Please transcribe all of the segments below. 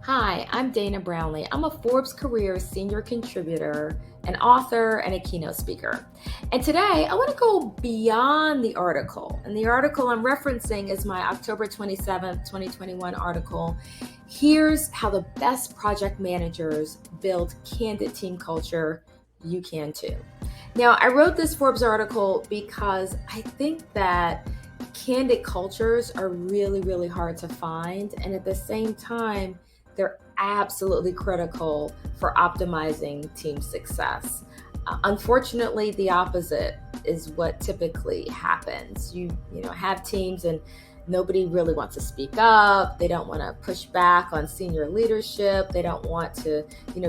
Hi, I'm Dana Brownlee. I'm a Forbes Career Senior Contributor, an author, and a keynote speaker. And today I want to go beyond the article. And the article I'm referencing is my October 27th, 2021 article. Here's how the best project managers build candid team culture. You can too. Now, I wrote this Forbes article because I think that candid cultures are really, really hard to find. And at the same time, they're absolutely critical for optimizing team success. Unfortunately, the opposite is what typically happens. You have teams and nobody really wants to speak up. They don't want to push back on senior leadership. They don't want to,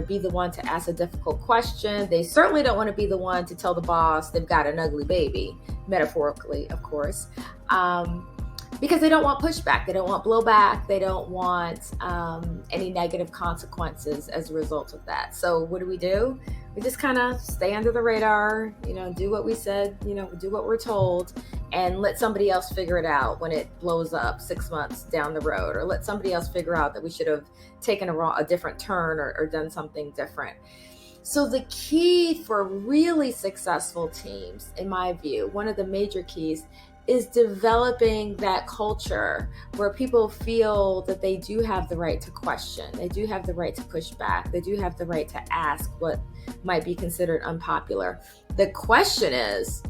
be the one to ask a difficult question. They certainly don't want to be the one to tell the boss they've got an ugly baby, metaphorically, of course. Because they don't want pushback, they don't want blowback, they don't want any negative consequences as a result of that. So what do? We just kind of stay under the radar, do what we said, do what we're told, and let somebody else figure it out when it blows up 6 months down the road, or let somebody else figure out that we should have taken a different turn or done something different. So the key for really successful teams, in my view, one of the major keys is developing that culture where people feel that they do have the right to question, they do have the right to push back, they do have the right to ask what might be considered unpopular. The question is,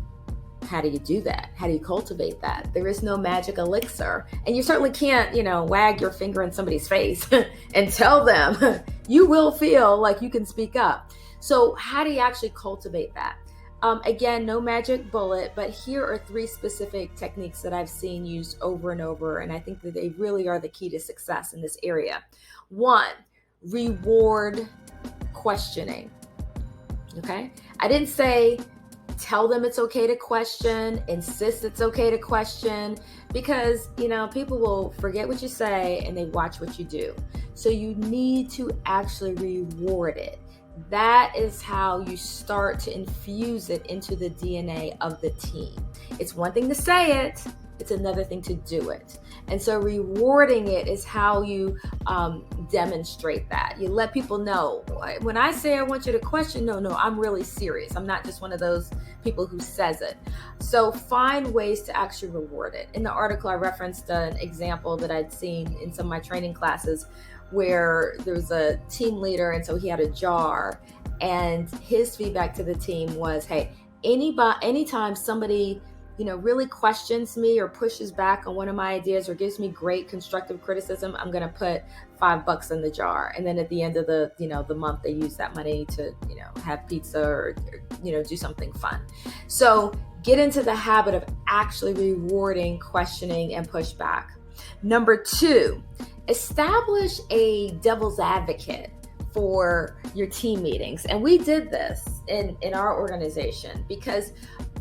how do you do that? How do you cultivate that? There is no magic elixir. And you certainly can't, wag your finger in somebody's face and tell them you will feel like you can speak up. So how do you actually cultivate that? Again, no magic bullet, but here are 3 specific techniques that I've seen used over and over, and I think that they really are the key to success in this area. 1, reward questioning. Okay? I didn't say tell them it's okay to question, insist it's okay to question, because, people will forget what you say and they watch what you do. So you need to actually reward it. That is how you start to infuse it into the DNA of the team. It's one thing to say it, it's another thing to do it. And so rewarding it is how you demonstrate that. You let people know, when I say I want you to question, no, I'm really serious. I'm not just one of those people who says it. So find ways to actually reward it. In the article, I referenced an example that I'd seen in some of my training classes where there was a team leader, and so he had a jar, and his feedback to the team was, hey, anytime somebody really questions me or pushes back on one of my ideas or gives me great constructive criticism, I'm going to put $5 in the jar. And then at the end of the month, they use that money to, have pizza or do something fun. So get into the habit of actually rewarding questioning and pushback. Number 2, establish a devil's advocate for your team meetings. And we did this in our organization because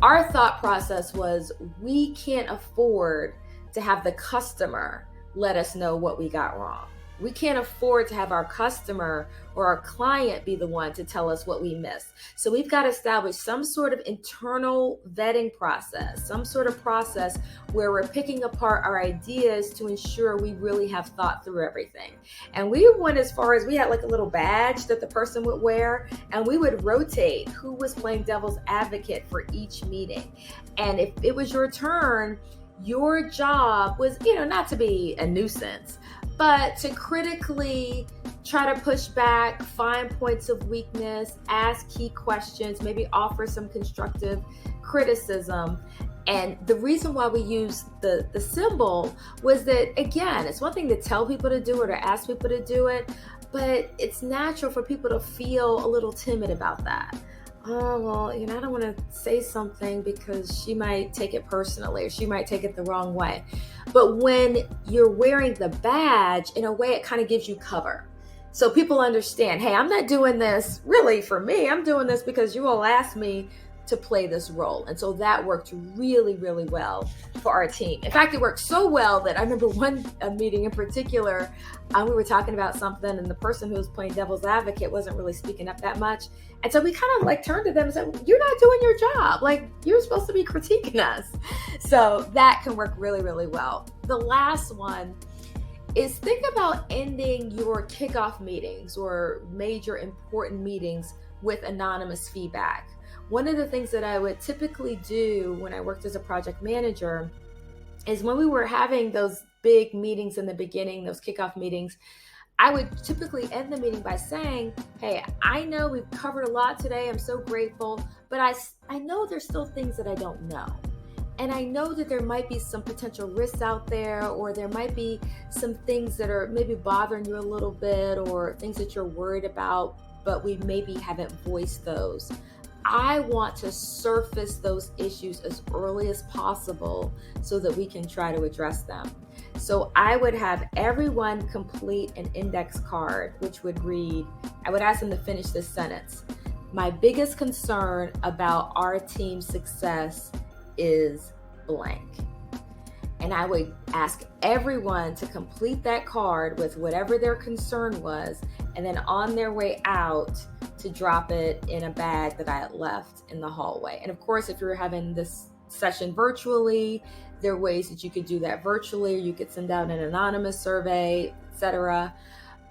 our thought process was we can't afford to have the customer let us know what we got wrong. We can't afford to have our customer or our client be the one to tell us what we missed. So we've got to establish some sort of internal vetting process, some sort of process where we're picking apart our ideas to ensure we really have thought through everything. And we went as far as we had like a little badge that the person would wear, and we would rotate who was playing devil's advocate for each meeting. And if it was your turn, your job was, not to be a nuisance, but to critically try to push back, find points of weakness, ask key questions, maybe offer some constructive criticism. And the reason why we use the symbol was that, again, it's one thing to tell people to do it or ask people to do it, but it's natural for people to feel a little timid about that. Oh, well, I don't want to say something because she might take it personally or she might take it the wrong way. But when you're wearing the badge, in a way, it kind of gives you cover. So people understand, hey, I'm not doing this really for me. I'm doing this because you all asked me to play this role. And so that worked really, really well for our team. In fact, it worked so well that I remember one meeting in particular, we were talking about something and the person who was playing devil's advocate wasn't really speaking up that much. And so we kind of like turned to them and said, you're not doing your job. Like, you're supposed to be critiquing us. So that can work really, really well. The last one is think about ending your kickoff meetings or major important meetings with anonymous feedback. One of the things that I would typically do when I worked as a project manager is when we were having those big meetings in the beginning, those kickoff meetings, I would typically end the meeting by saying, hey, I know we've covered a lot today. I'm so grateful, but I know there's still things that I don't know. And I know that there might be some potential risks out there, or there might be some things that are maybe bothering you a little bit, or things that you're worried about, but we maybe haven't voiced those. I want to surface those issues as early as possible so that we can try to address them. So I would have everyone complete an index card, which would read, I would ask them to finish this sentence. My biggest concern about our team's success is blank. And I would ask everyone to complete that card with whatever their concern was, and then on their way out to drop it in a bag that I had left in the hallway. And of course, if you're having this session virtually, there are ways that you could do that virtually, or you could send out an anonymous survey, etc.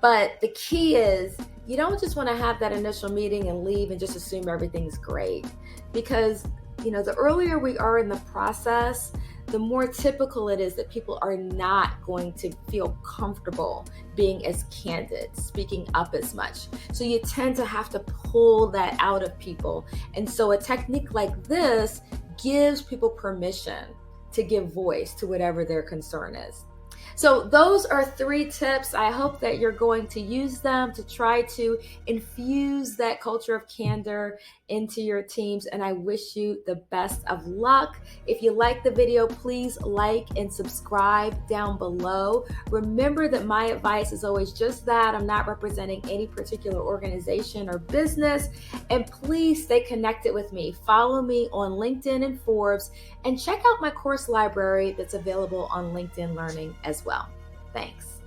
But the key is, you don't just want to have that initial meeting and leave and just assume everything's great. Because, the earlier we are in the process, the more typical it is that people are not going to feel comfortable being as candid, speaking up as much. So you tend to have to pull that out of people. And so a technique like this gives people permission to give voice to whatever their concern is. So those are 3 tips. I hope that you're going to use them to try to infuse that culture of candor into your teams. And I wish you the best of luck. If you like the video, please like and subscribe down below. Remember that my advice is always just that. I'm not representing any particular organization or business. And please stay connected with me. Follow me on LinkedIn and Forbes, and check out my course library that's available on LinkedIn Learning as well. Thanks.